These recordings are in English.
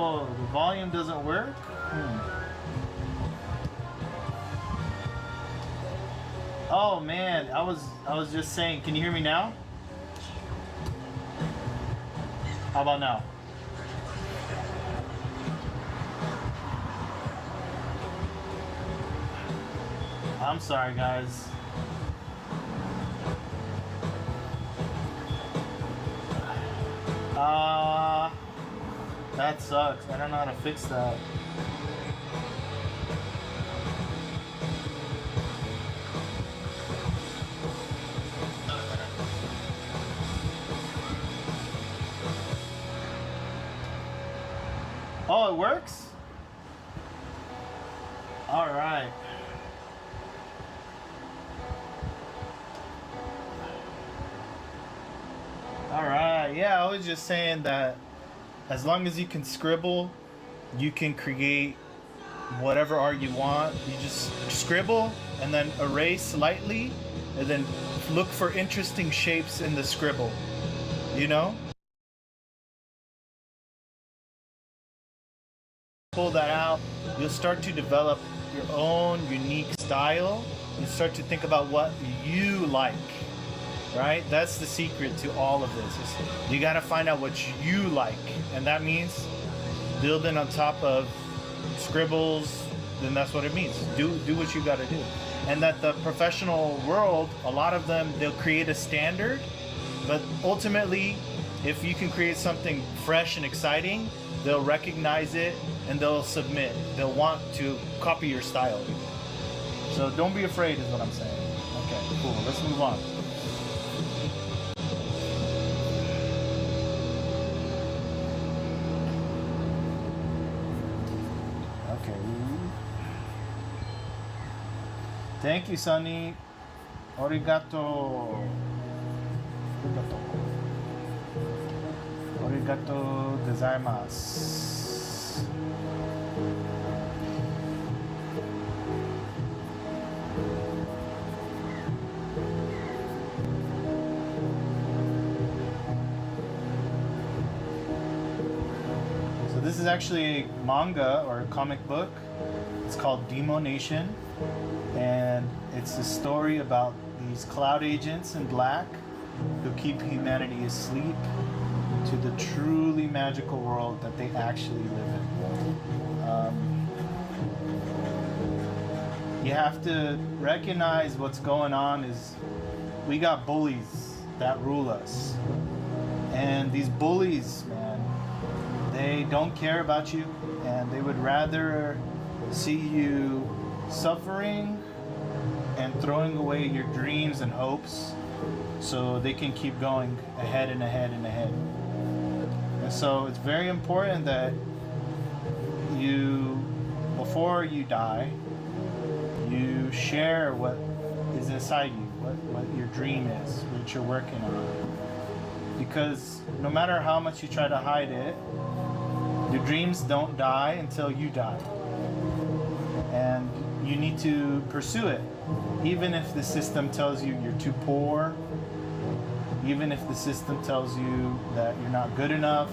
Oh, the volume doesn't work? Oh man, I was just saying, can you hear me now? How about now? I'm sorry guys. That sucks. I don't know how to fix that. Oh, it works? All right. All right. Yeah, I was just saying that as long as you can scribble, you can create whatever art you want. You just scribble and then erase slightly and then look for interesting shapes in the scribble, you know? Pull that out, you'll start to develop your own unique style. You start to think about what you like, right? That's the secret to all of this. You got to find out what you like, and that means building on top of scribbles. Then that's what it means. Do what you got to do. And that the professional world, a lot of them, they'll create a standard, but ultimately, if you can create something fresh and exciting, they'll recognize it and they'll submit. They'll want to copy your style. So don't be afraid is what I'm saying. Okay, cool. Let's move on. Okay. Thank you, Sunny. Arigato. Arigato gozaimasu. So this is actually a manga or a comic book. It's called Demo Nation, and it's a story about these cloud agents in black who keep humanity asleep to the truly magical world that they actually live in. You have to recognize what's going on is we got bullies that rule us. And these bullies, man, they don't care about you, and they would rather see you suffering and throwing away your dreams and hopes so they can keep going ahead and ahead and ahead. And so it's very important that you, before you die, you share what is inside you, what your dream is, what you're working on. Because no matter how much you try to hide it, your dreams don't die until you die. And you need to pursue it. Even if the system tells you you're too poor, even if the system tells you that you're not good enough,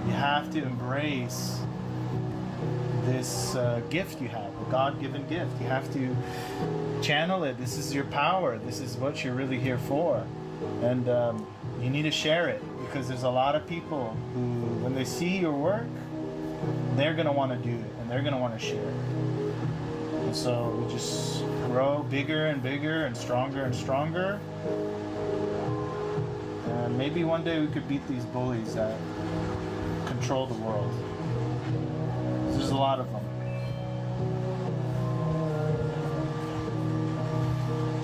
you have to embrace this gift you have, a God-given gift. You have to channel it. This is your power. This is what you're really here for. And you need to share it, because there's a lot of people who, when they see your work, they're going to want to do it, and they're going to want to share it. And so we just grow bigger and bigger and stronger and stronger. And maybe one day we could beat these bullies that control the world. There's a lot of them.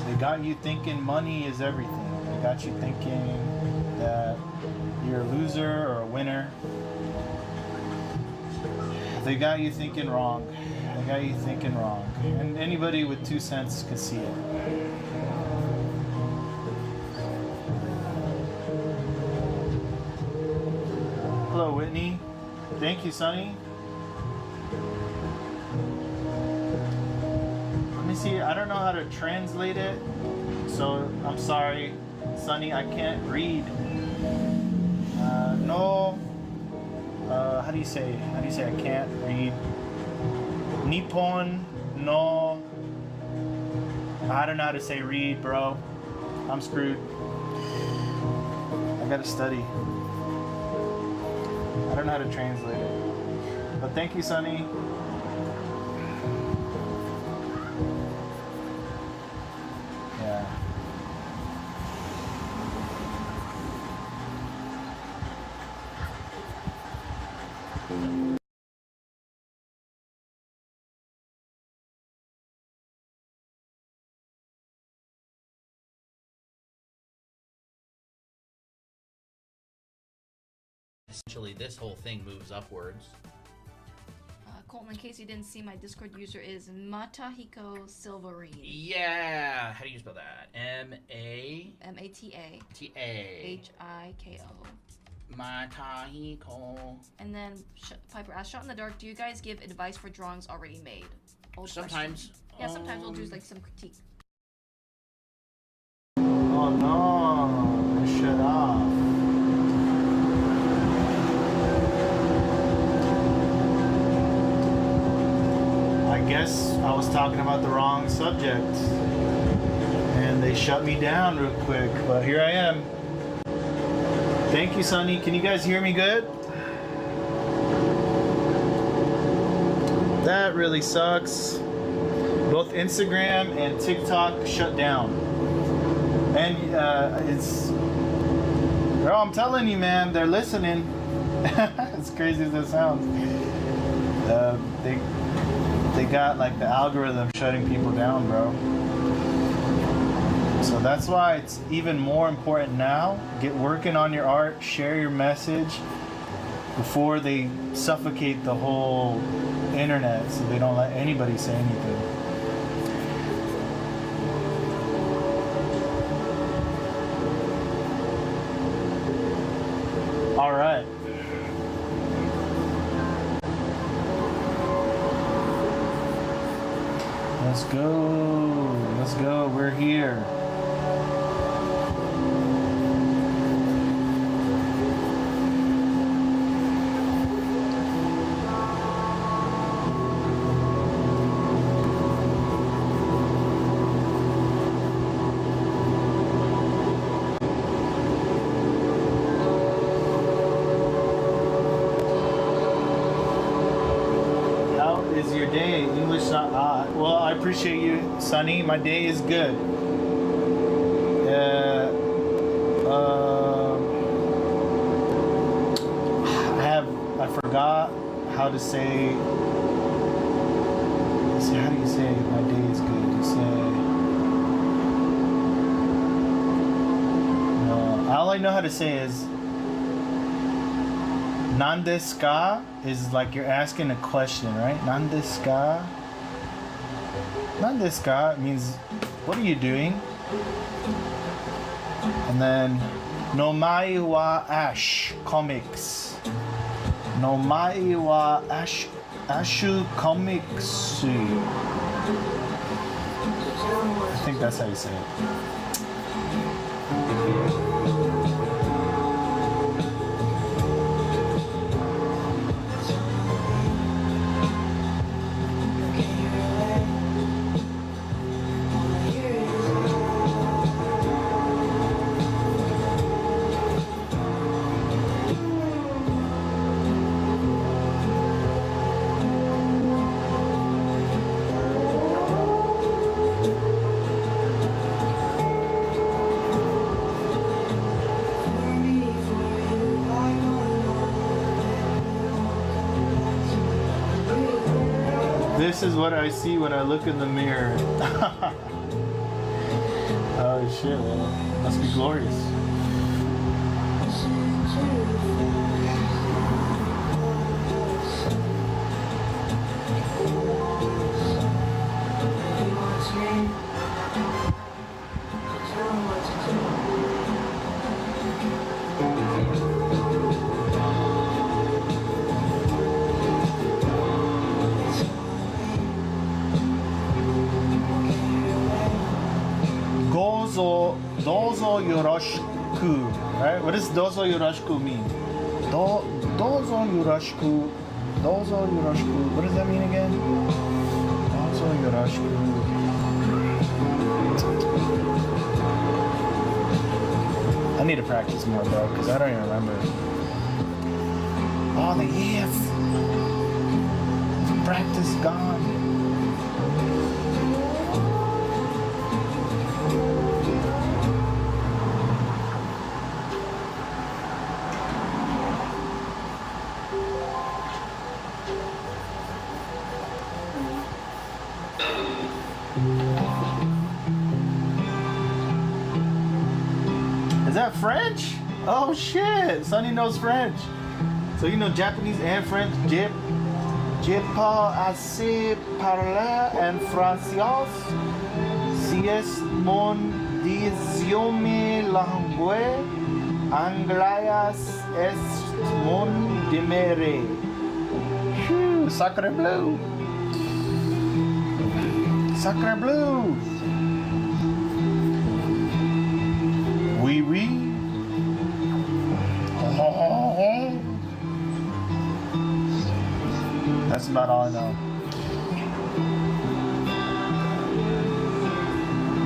They got you thinking money is everything. They got you thinking that you're a loser or a winner. They got you thinking wrong. They got you thinking wrong. And anybody with 2 cents can see it. Hello, Whitney. Thank you, Sonny. Let me see. I don't know how to translate it, so I'm sorry, Sonny. I can't read. No how do you say I can't read? Nippon no. I don't know how to say read, bro. I'm screwed. I gotta study. I don't know how to translate it. But thank you, Sonny. Yeah. Essentially, this whole thing moves upwards. Colton, in case you didn't see, my Discord user is Matahiko Silverine. Yeah. How do you spell that? M-A... M-A-T-A. T-A. H-I-K-O. Matahiko. And then Piper asked, Shot in the Dark, do you guys give advice for drawings already made? Old Sometimes. Question. Yeah, sometimes we'll do like some critique. Oh no, shut off. I guess I was talking about the wrong subject and they shut me down real quick, but here I am. Thank you, Sonny. Can you guys hear me good? That really sucks. Both Instagram and TikTok shut down. And it's... Bro, I'm telling you, man, they're listening. As crazy as that sounds. They got like the algorithm shutting people down, bro. So that's why it's even more important now. Get working on your art, share your message before they suffocate the whole internet so they don't let anybody say anything. All right. Let's go. Let's go. We're here. How is your day? English not well, I appreciate you, Sonny. My day is good. I forgot how to say. How do you say my day is good? You say. No, all I know how to say is. Nandesu ka is like you're asking a question, right? Nandesu ka? Nandesu ka means, what are you doing? And then, Nomai wa Ash Comics. Nomai wa Ashu Comics. I think that's how you say it. This is what I see when I look in the mirror. Oh shit, well, must be glorious. Dozo yoroshiku, right? What does dozo yoroshiku mean? Dozo yoroshiku. Dozo yoroshiku. What does that mean again? Dozo yoroshiku. I need to practice more, bro, because I don't even remember. Oh, the if. Practice gone. Is that French? Oh shit, Sonny knows French. So you know Japanese and French. Je parle assez parler en français. Si es mon deuxième langue, anglais es mon demere. Sacre bleu. Sacre bleu. Oui, oui. That's about all I know.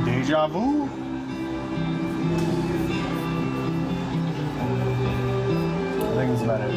Deja vu. I think that's about it.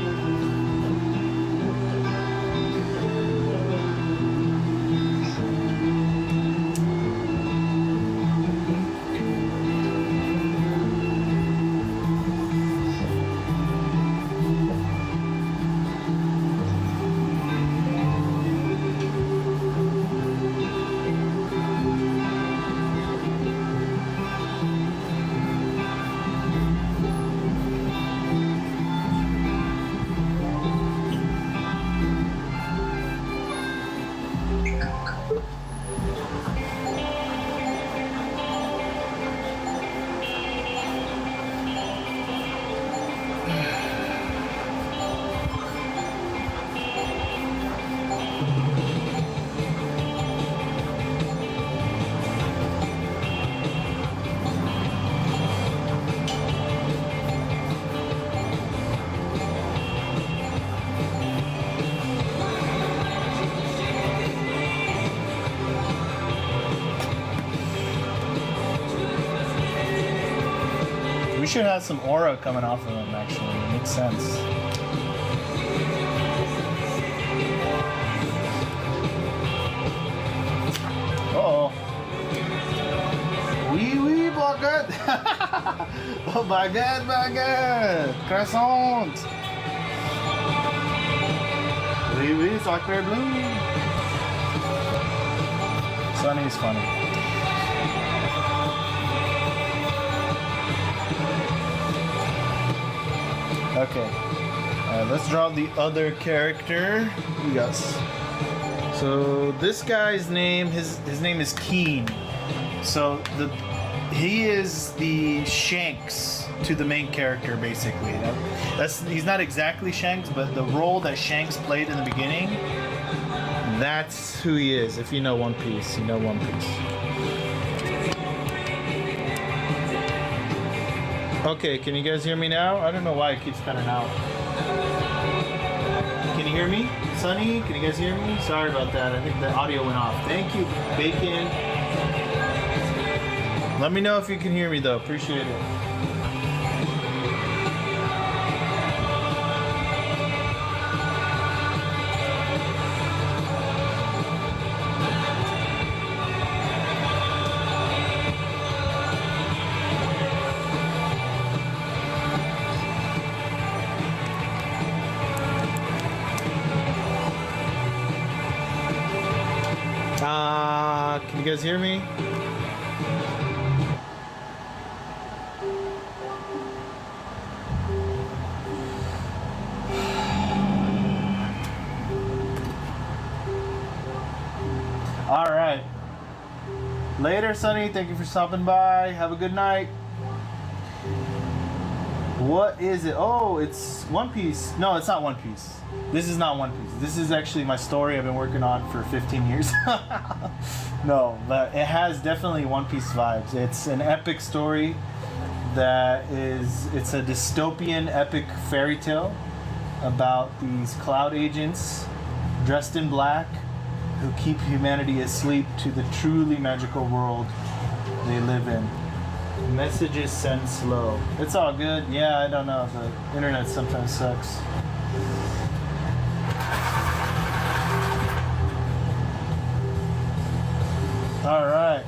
We should have some aura coming off of him, actually. It makes sense. Uh-oh. Oui, oui, baguette. Oh, baguette, baguette. Croissant. Oui, oui, sacre bleu. Sonny's funny. Okay, let's draw the other character. Yes. So this guy's name, his name is Keen. So he is the Shanks to the main character, basically. He's not exactly Shanks, but the role that Shanks played in the beginning, that's who he is. If you know One Piece, you know One Piece. Okay, can you guys hear me now? I don't know why it keeps cutting out. Can you hear me? Sunny, can you guys hear me? Sorry about that. I think the audio went off. Thank you, Bacon. Let me know if you can hear me, though. Appreciate it. Can you guys hear me? All right. Later, Sonny. Thank you for stopping by. Have a good night. What is it? Oh, it's One Piece. No, it's not One Piece. This is not One Piece. This is actually my story I've been working on for 15 years. No, but it has definitely One Piece vibes. It's an epic story it's a dystopian epic fairy tale about these cloud agents dressed in black who keep humanity asleep to the truly magical world they live in. Messages sent slow. It's all good. Yeah, I don't know. The internet sometimes sucks. All right.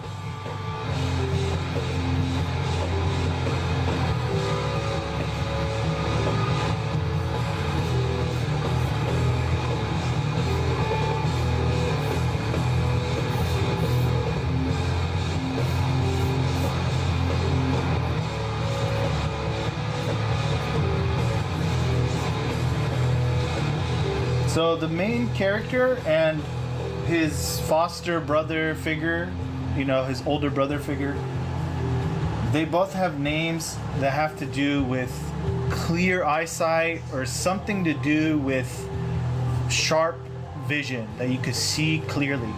So the main character and his foster brother figure, you know, his older brother figure, they both have names that have to do with clear eyesight or something to do with sharp vision that you could see clearly.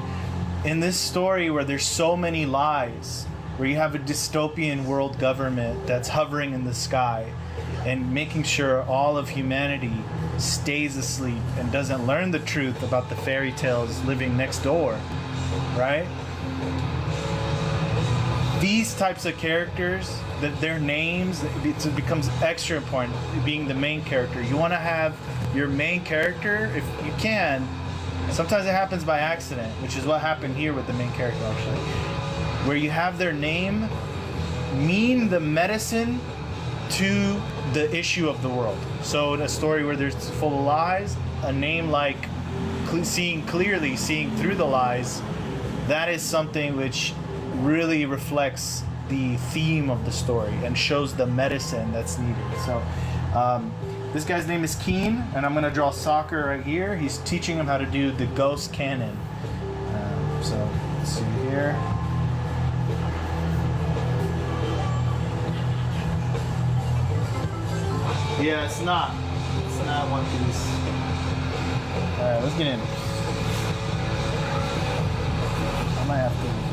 In this story where there's so many lies, where you have a dystopian world government that's hovering in the sky and making sure all of humanity stays asleep and doesn't learn the truth about the fairy tales living next door, right? These types of characters, that their names, it becomes extra important being the main character. You want to have your main character, if you can. Sometimes it happens by accident, which is what happened here with the main character actually, where you have their name mean the medicine to the issue of the world. So in a story where there's full of lies, a name like seeing clearly, seeing through the lies, that is something which really reflects the theme of the story and shows the medicine that's needed. So this guy's name is Keen, and I'm gonna draw Soccer right here. He's teaching him how to do the ghost cannon. So let's see here. Yeah, it's not. It's not One Piece. Alright, let's get in. I might have to.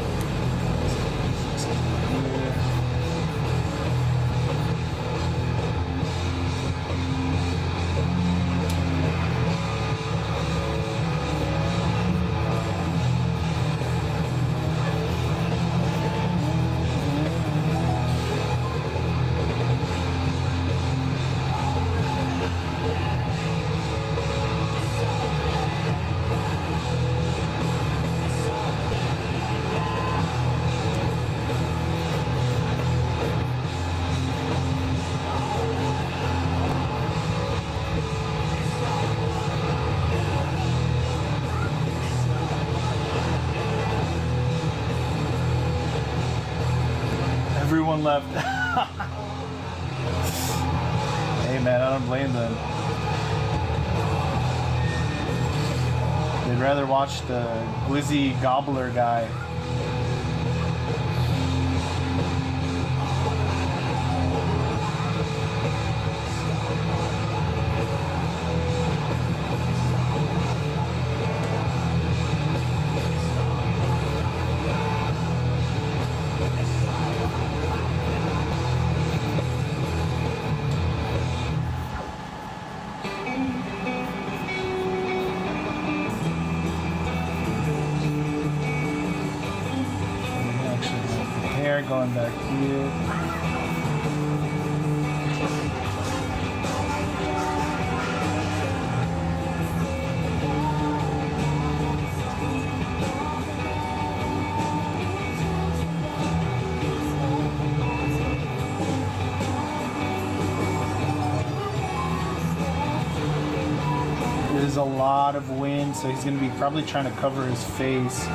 Everyone left. Hey man, I don't blame them. They'd rather watch the Glizzy Gobbler guy. Going back here. There's a lot of wind, so he's going to be probably trying to cover his face.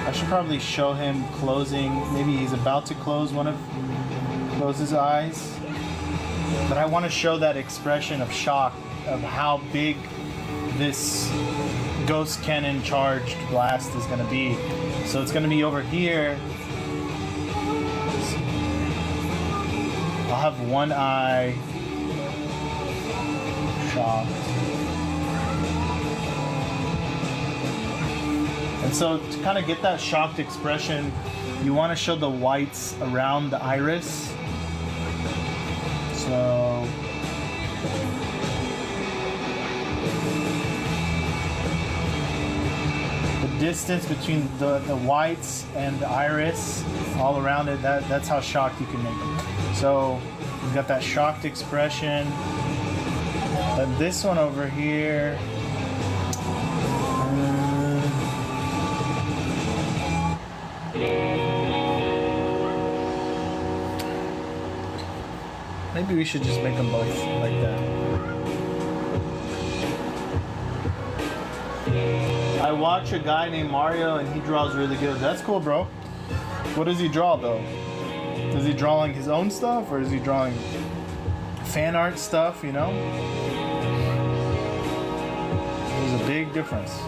I should probably show him closing. Maybe he's about to close his eyes. But I want to show that expression of shock of how big this ghost cannon charged blast is going to be. So it's going to be over here. I'll have one eye shocked. And so to kind of get that shocked expression, you want to show the whites around the iris. So distance between the whites and the iris all around it, that's how shocked you can make them. So you've got that shocked expression. And this one over here, maybe we should just make them both like that. I watch a guy named Mario and he draws really good. That's cool, bro. What does he draw though? Is he drawing his own stuff or is he drawing fan art stuff, you know? There's a big difference.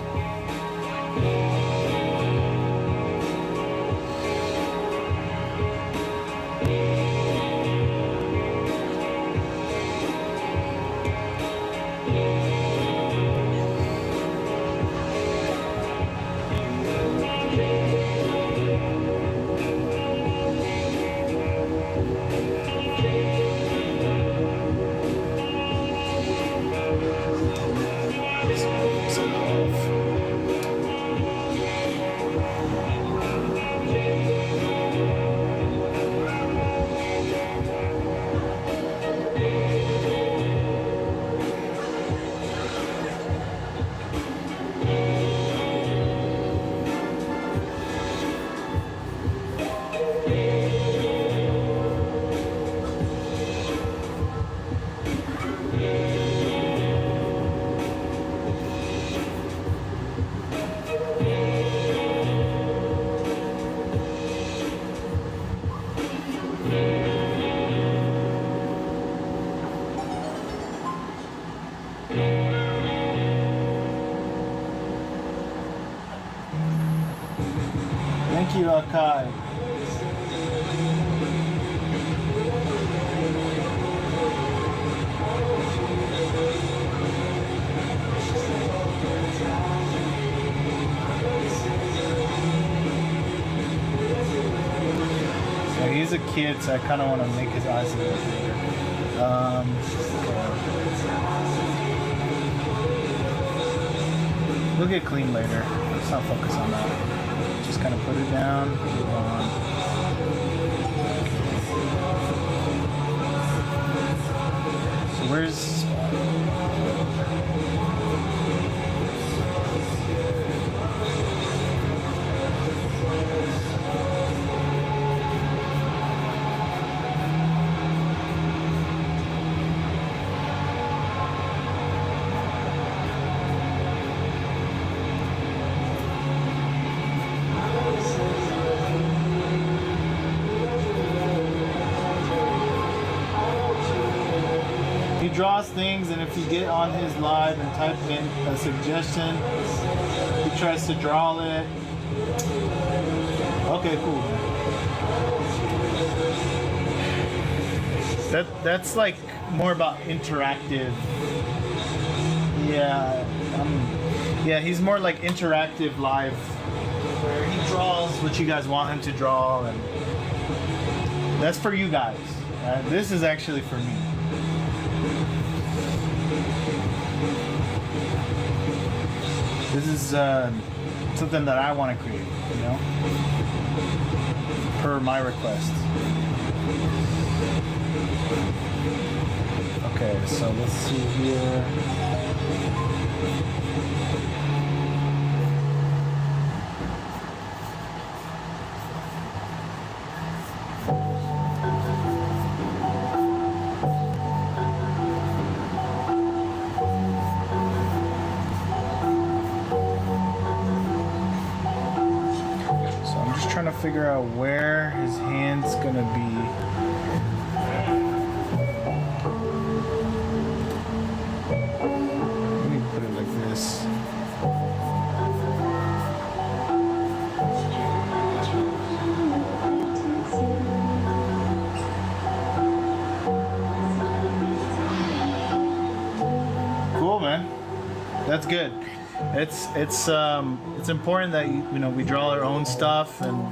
Thank you, Akai. So he's a kid, so I kind of want to make his eyes a little bigger. We'll get clean later. Let's not focus on that. Just kind of put it down, move on. So where's the spot? He draws things, and if you get on his live and type in a suggestion, he tries to draw it. Okay, cool. That's like more about interactive. Yeah, yeah, he's more like interactive live, where he draws what you guys want him to draw, and that's for you guys. This is actually for me. This is something that I want to create, you know, per my request. Okay, so let's see here. Trying to figure out where his hand's gonna be. Let me put it like this. Cool, man. That's good. It's important that you know we draw our own stuff and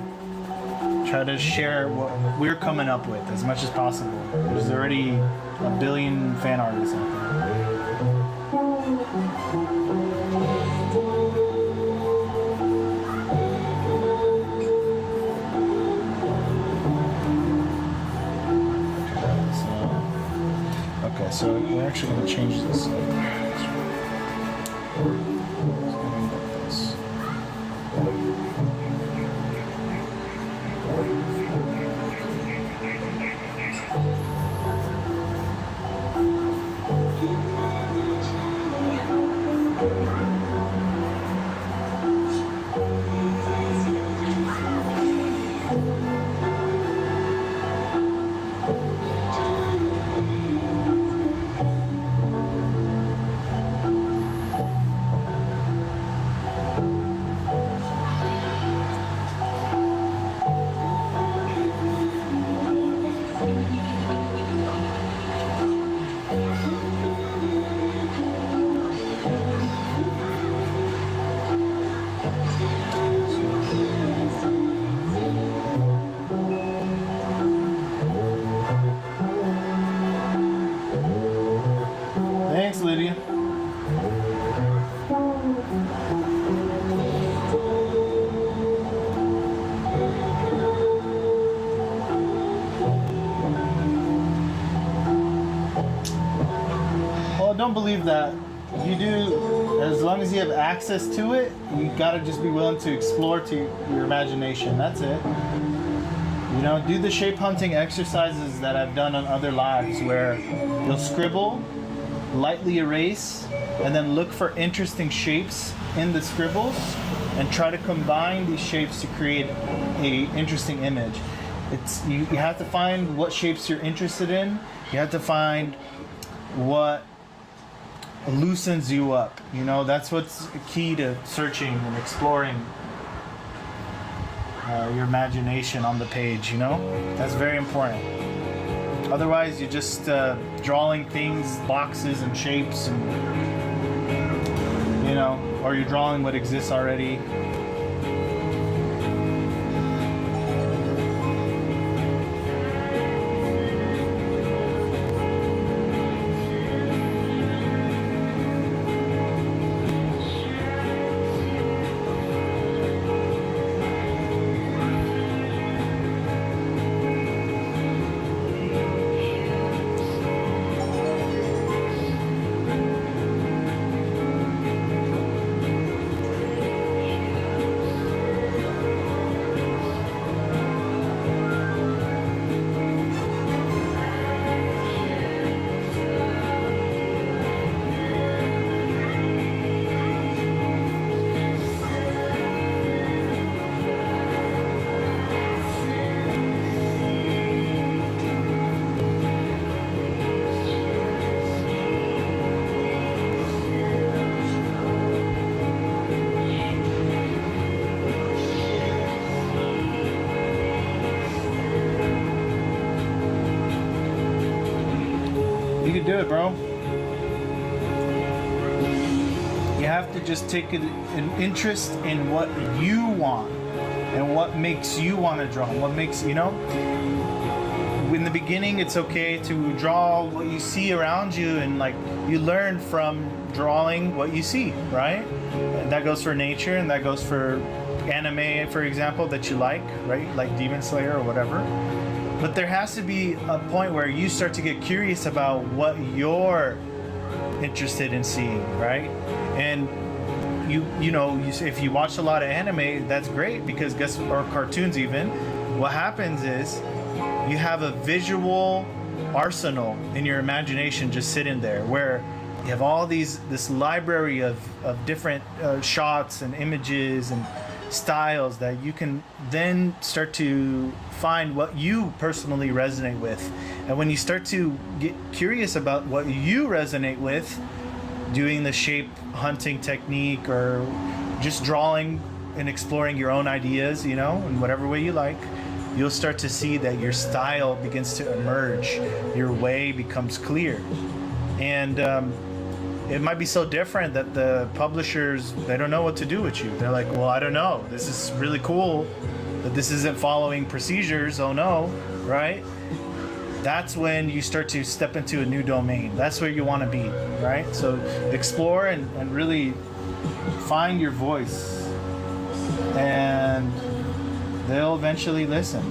try to share what we're coming up with as much as possible. There's already a billion fan artists out there. Okay, so we're actually going to change this. Thanks, Lydia. Well, don't believe that. You do, as long as you have access to it, you gotta just be willing to explore to your imagination. That's it. You know, do the shape hunting exercises that I've done on other lives where you'll scribble, lightly erase, and then look for interesting shapes in the scribbles and try to combine these shapes to create a interesting image. It's you have to find what shapes you're interested in. You have to find what loosens you up. You know, that's what's key to searching and exploring your imagination on the page. You know, that's very important. Otherwise, you're just drawing things, boxes and shapes, and you know, or you're drawing what exists already. You can do it, bro. You have to just take an interest in what you want and what makes you want to draw. What makes, you know, in the beginning, it's okay to draw what you see around you, and like you learn from drawing what you see, right? And that goes for nature, and that goes for anime, for example, that you like, right? Like Demon Slayer or whatever. But there has to be a point where you start to get curious about what you're interested in seeing, right? And you know, if you watch a lot of anime, that's great, because or cartoons even, what happens is you have a visual arsenal in your imagination just sitting there, where you have all this library of different shots and images and styles that you can then start to find what you personally resonate with. And when you start to get curious about what you resonate with, doing the shape hunting technique or just drawing and exploring your own ideas, you know, in whatever way you like, you'll start to see that your style begins to emerge, your way becomes clear. And it might be so different that the publishers, they don't know what to do with you. They're like, well, I don't know. This is really cool, but this isn't following procedures. Oh no, right? That's when you start to step into a new domain. That's where you want to be, right? So explore and really find your voice, and they'll eventually listen.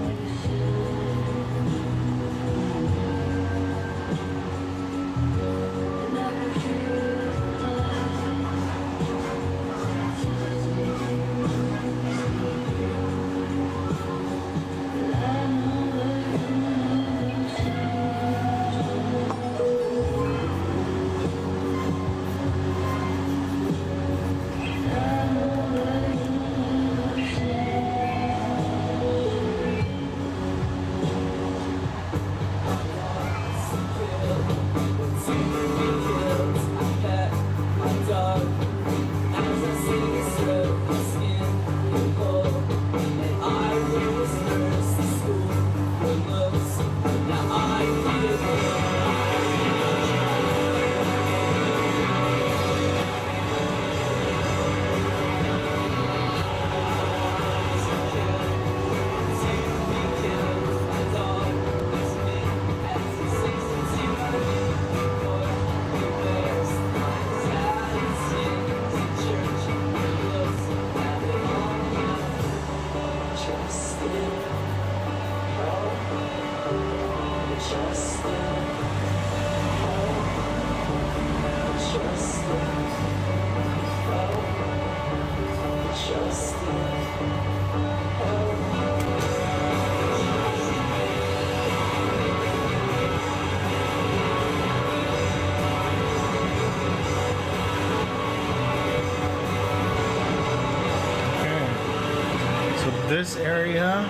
this area.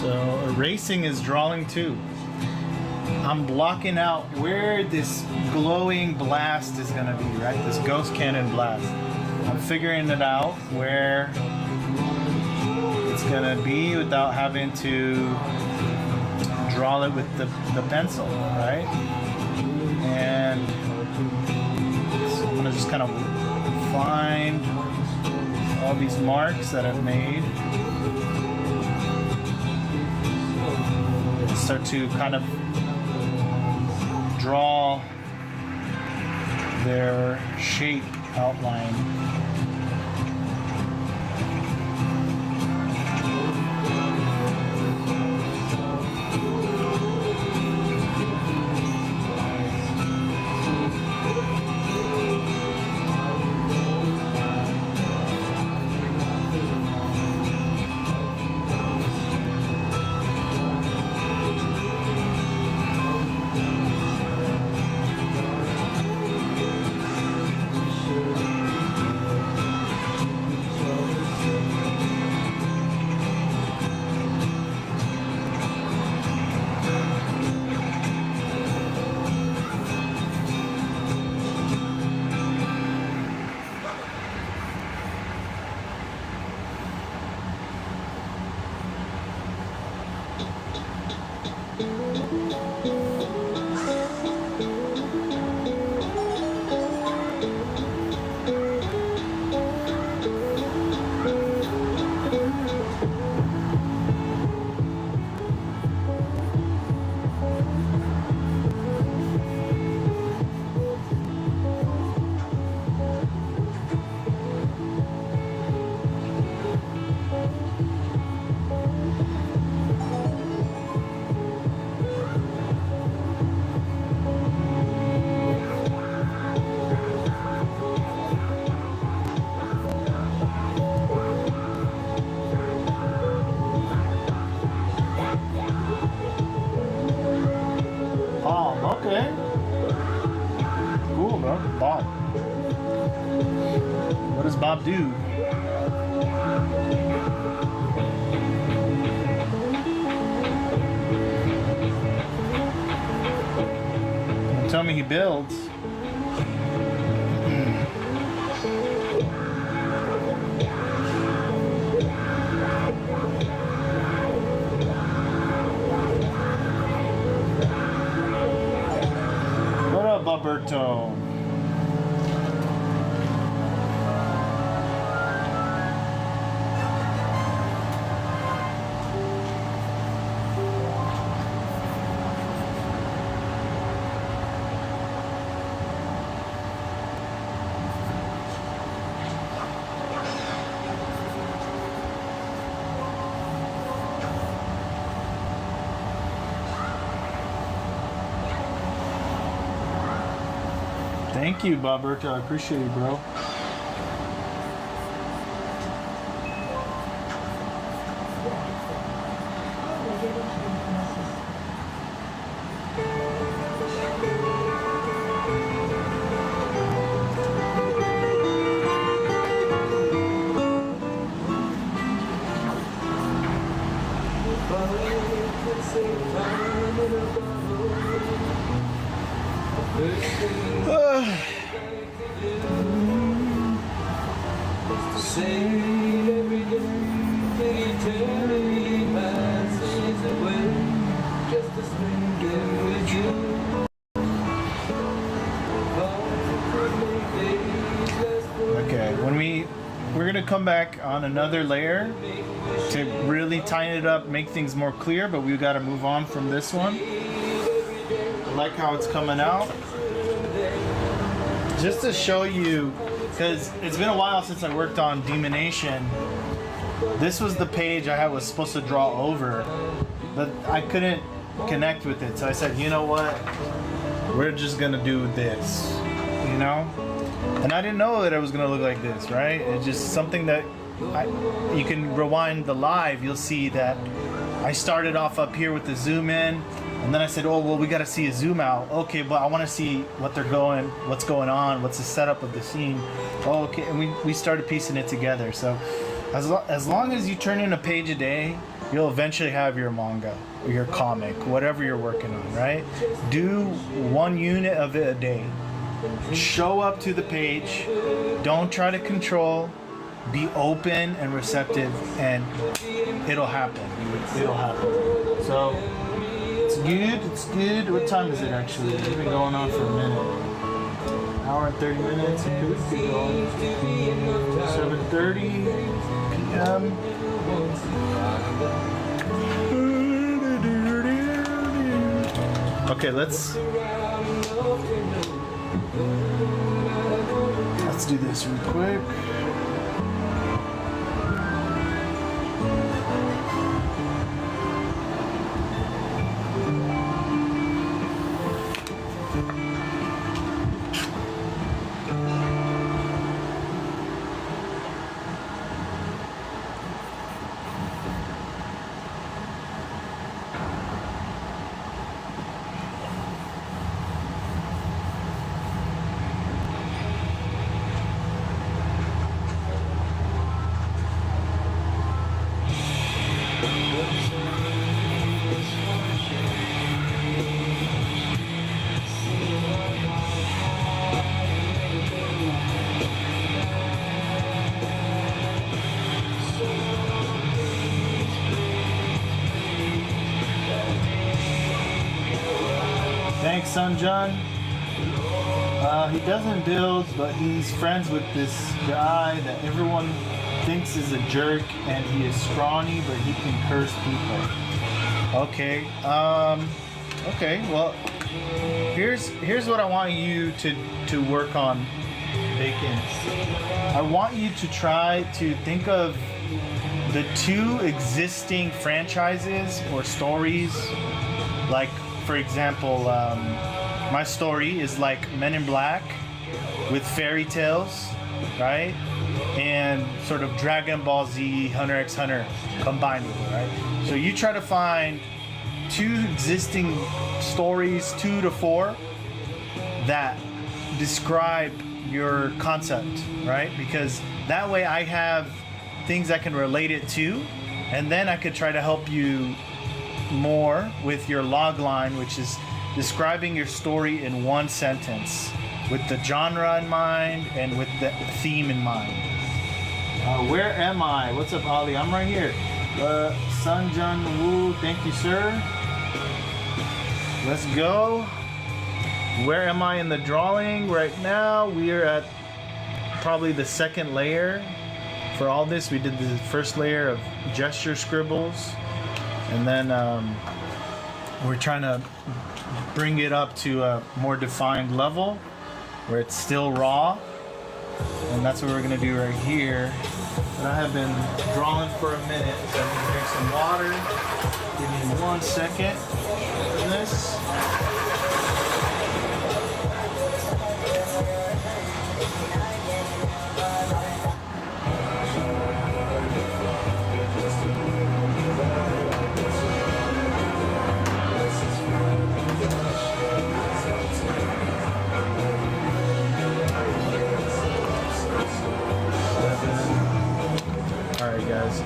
So erasing is drawing too. I'm blocking out where this glowing blast is gonna be, right? This ghost cannon blast. I'm figuring it out where it's gonna be without having to draw it with the pencil, right? And so I'm gonna just kind of find all these marks that I've made. Start to kind of draw their shape outline. Okay. Cool, bro. Bob. What does Bob do? Don't tell me he builds. Alberto. Thank you, Boberto. I appreciate you, bro. Okay, we're gonna come back on another layer to really tighten it up, make things more clear, but we've got to move on from this one. I like how it's coming out. Just to show you, because it's been a while since I worked on Demonation, this was the page I was supposed to draw over, but I couldn't connect with it. So I said, you know what? We're just gonna do this, you know? And I didn't know that it was gonna look like this, right? It's just something that you can rewind the live, you'll see that I started off up here with the zoom in, and then I said, oh, well, we gotta see a zoom out. Okay, but I wanna see what's going on, what's the setup of the scene. Oh, okay, and we started piecing it together. So as long as you turn in a page a day, you'll eventually have your manga or your comic, whatever you're working on, right? Do 1 unit of it a day. Show up to the page. Don't try to control. Be open and receptive, and it'll happen. It'll happen. So it's good. It's good. What time is it actually? It's been going on for a minute. Hour and 30 minutes. It could be going. 7:30 p.m. Okay, let's do this real quick. Thanks, Sunjun. He doesn't build, but he's friends with this guy that everyone thinks is a jerk, and he is scrawny, but he can curse people. Okay. Okay. Well, here's what I want you to work on, Bacon. I want you to try to think of the 2 existing franchises or stories, like, for example, my story is like Men in Black with fairy tales, right? And sort of Dragon Ball Z, Hunter x Hunter combined with it, right? So you try to find 2 existing stories, 2 to 4, that describe your concept, right? Because that way I have things I can relate it to, and then I could try to help you more with your log line, which is describing your story in 1 sentence with the genre in mind and with the theme in mind. Where am I? What's up, Ali? I'm right here. Sunjun Woo, thank you, sir. Let's go. Where am I in the drawing? Right now we are at probably the 2nd layer for all this. We did the first layer of gesture scribbles, and then we're trying to bring it up to a more defined level where it's still raw, and that's what we're gonna do right here. And I have been drawing for a minute, so I'm gonna drink some water. Give me 1 second for this. Alright guys.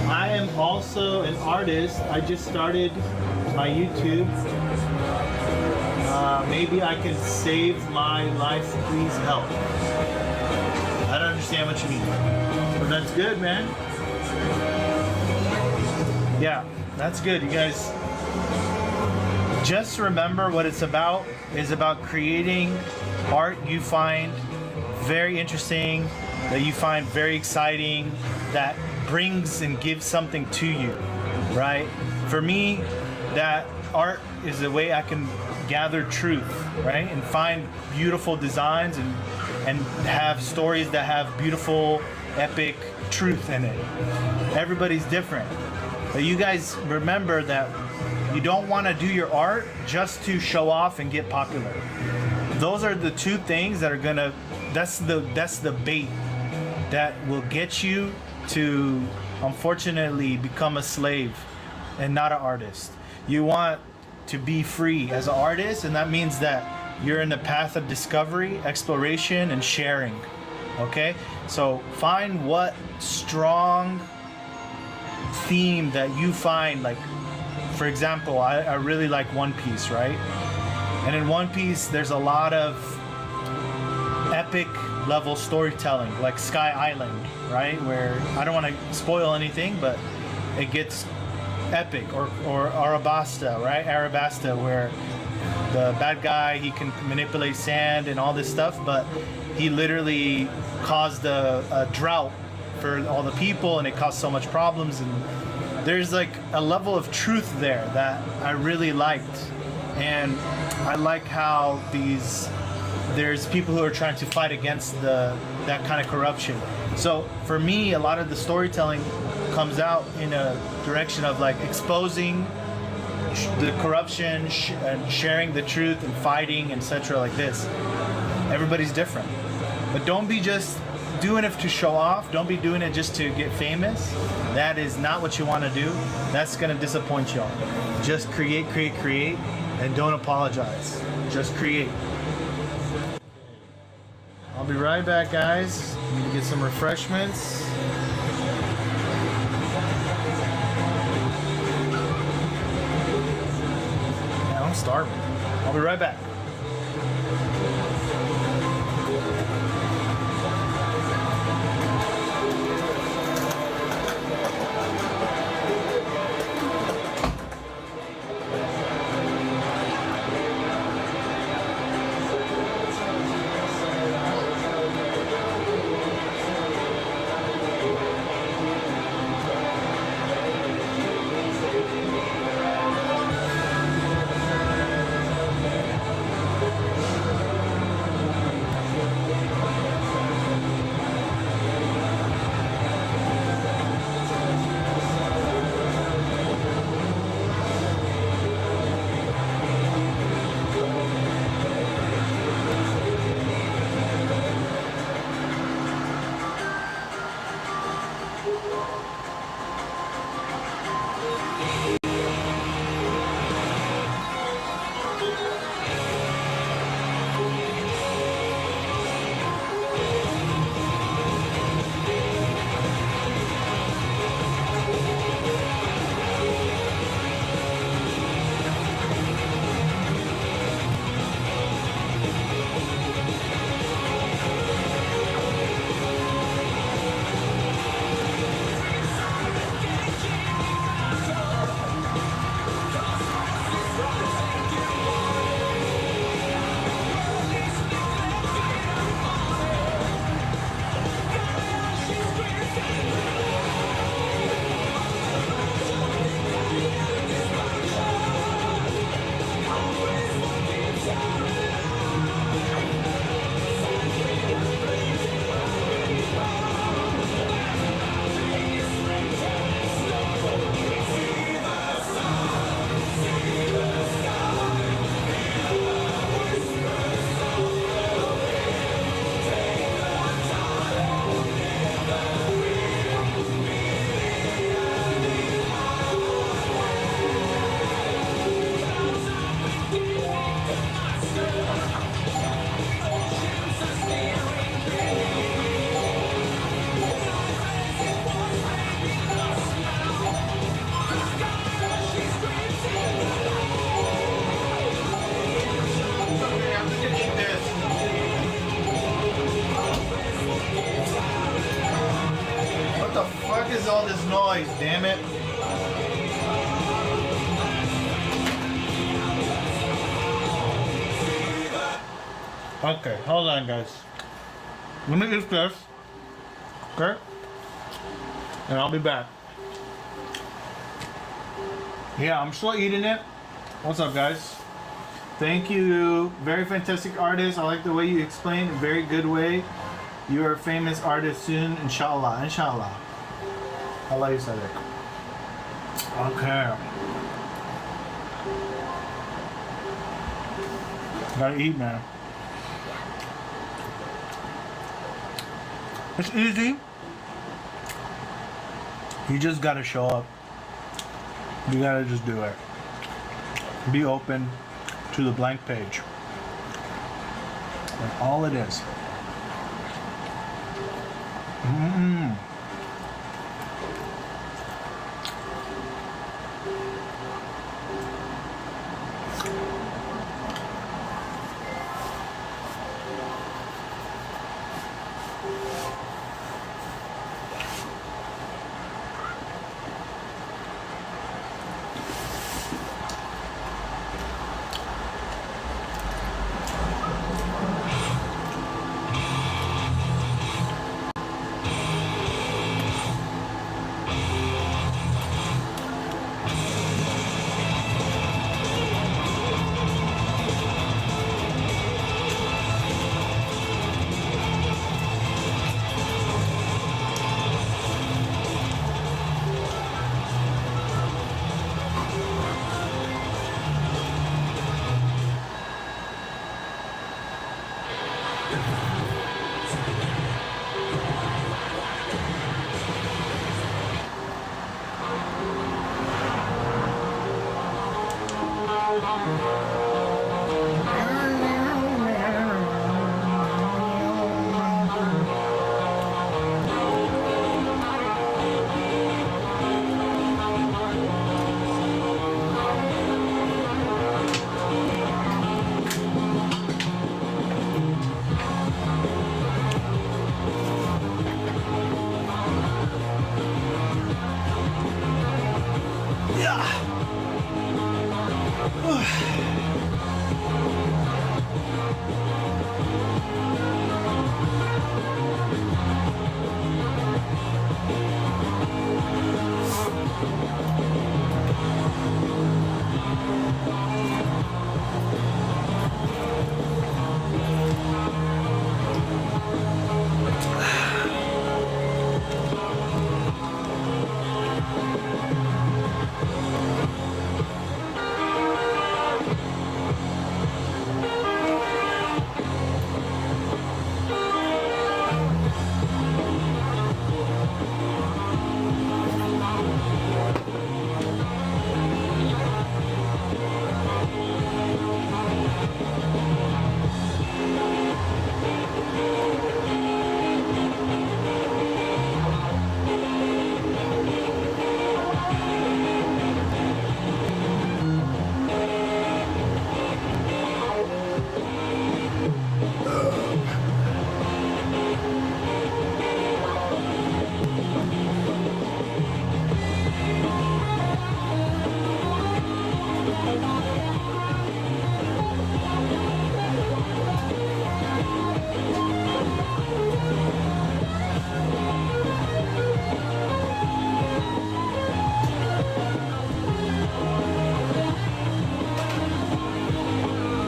I am also an artist. I just started my YouTube. Maybe I can save my life, please help. I don't understand what you mean. But that's good, man. Yeah, that's good. You guys just remember what it's about is about creating art you find very interesting, that you find very exciting, that brings and gives something to you, right? For me, that art is a way I can gather truth, right? And find beautiful designs and have stories that have beautiful, epic truth in it. Everybody's different. But you guys remember that you don't want to do your art just to show off and get popular. Those are the two things that are gonna, that's the bait that will get you to, unfortunately, become a slave and not an artist. You want to be free as an artist, and that means that you're in the path of discovery, exploration, and sharing. Okay? So find what strong theme that you find. Like, for example, I really like One Piece, right? And in One Piece, there's a lot of epic level storytelling, like Sky Island, right? Where I don't want to spoil anything, but it gets epic. Or Arabasta, right? Arabasta, where the bad guy, he can manipulate sand and all this stuff, but he literally caused a drought for all the people, and it caused so much problems. And there's like a level of truth there that I really liked. And I like how there's people who are trying to fight against that kind of corruption. So for me, a lot of the storytelling comes out in a direction of like exposing the corruption and sharing the truth and fighting, etc. like this. Everybody's different. But don't be just doing it to show off. Don't be doing it just to get famous. That is not what you want to do. That's going to disappoint y'all. Just create, and don't apologize. Just create. I'll be right back, guys. I need to get some refreshments. Man, I'm starving. I'll be right back. Is all this noise, damn it. Okay, hold on, guys. Let me eat this. Okay? And I'll be back. Yeah, I'm still eating it. What's up, guys? Thank you. Very fantastic artist. I like the way you explained. Very good way. You are a famous artist soon, inshallah. Inshallah. Allah you said it. Okay. Gotta eat, man. It's easy. You just gotta show up. You gotta just do it. Be open to the blank page. That's all it is.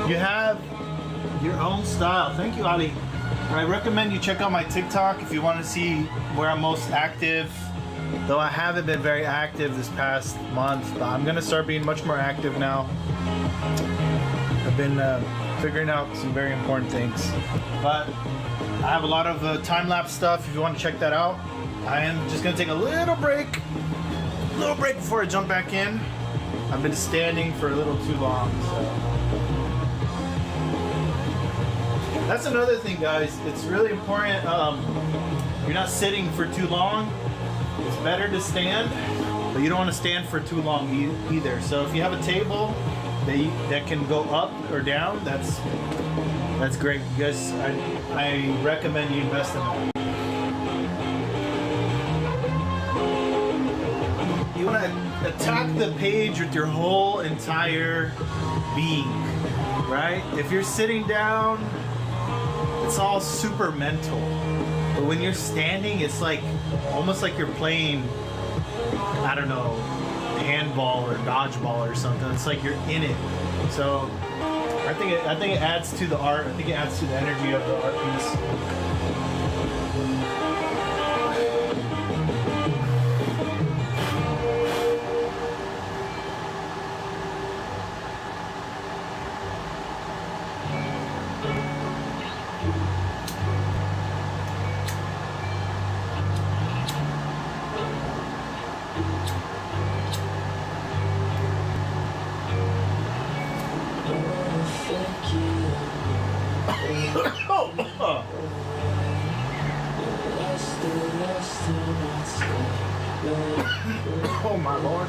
You have your own style. Thank you, Ali. I recommend you check out my TikTok if you want to see where I'm most active. Though I haven't been very active this past month, but I'm gonna start being much more active now. I've been figuring out some very important things. But I have a lot of time-lapse stuff if you want to check that out. I am just gonna take a little break before I jump back in. I've been standing for a little too long, so. That's another thing, guys. It's really important. You're not sitting for too long. It's better to stand, but you don't want to stand for too long either. So if you have a table that can go up or down, that's great. You guys, I recommend you invest in that. You want to attack the page with your whole entire being, right? If you're sitting down, it's all super mental. But when you're standing, it's like almost like you're playing, I don't know, handball or dodgeball or something. It's like you're in it. So I think it adds to the art. I think it adds to the energy of the art piece. Oh my lord.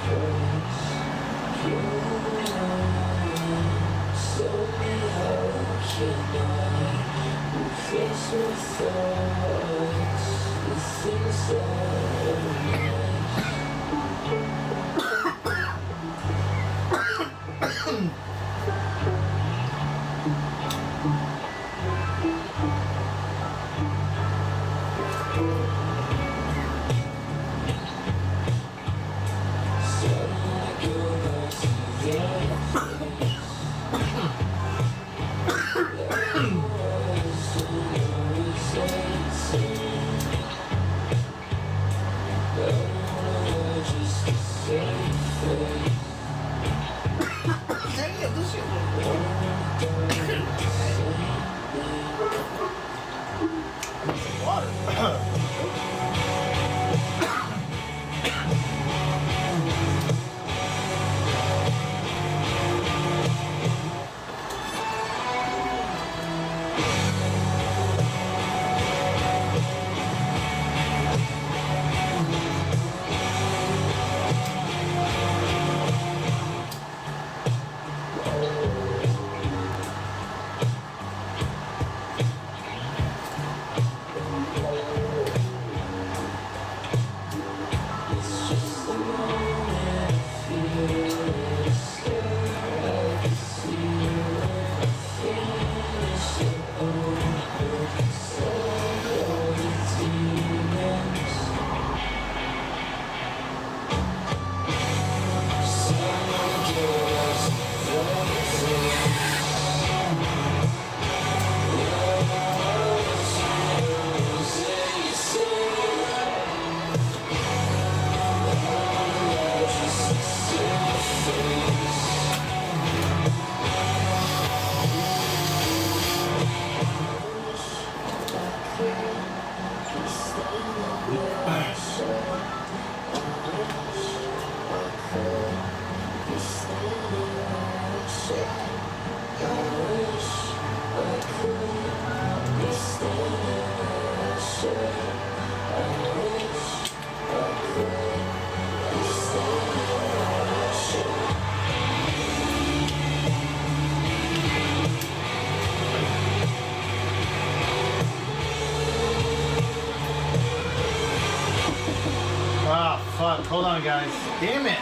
Ah, fuck. Hold on, guys. Damn it.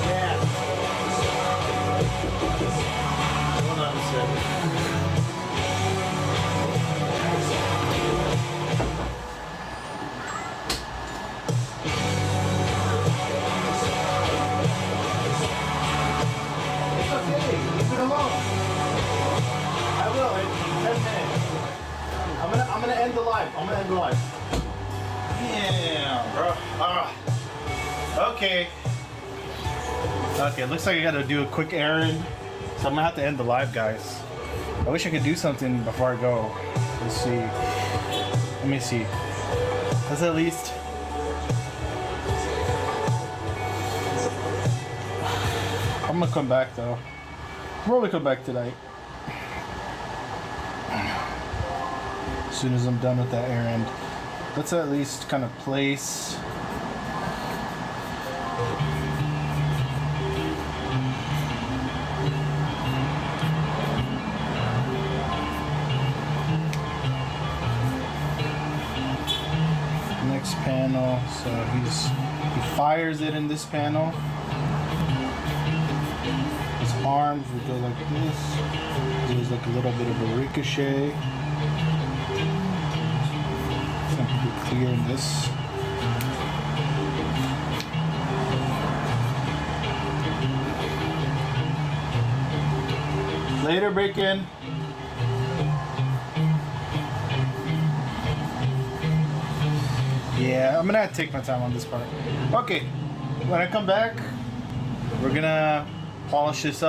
Yeah. Hold on a second. It's okay. Leave it alone. I will in 10 minutes. I'm gonna end the live. I'm gonna end the live. Yeah, bro. Okay. Okay, looks like I gotta do a quick errand. So I'm gonna have to end the live, guys. I wish I could do something before I go. Let's see. Let me see. Let's at least. I'm gonna come back though. I'll probably come back tonight. As soon as I'm done with that errand. Let's at least kind of place. Next panel. So he fires it in this panel. His arms would go like this. There's like a little bit of a ricochet. Clear in this. Later, Break-In. Yeah, I'm gonna have to take my time on this part. Okay, when I come back, we're gonna polish this up.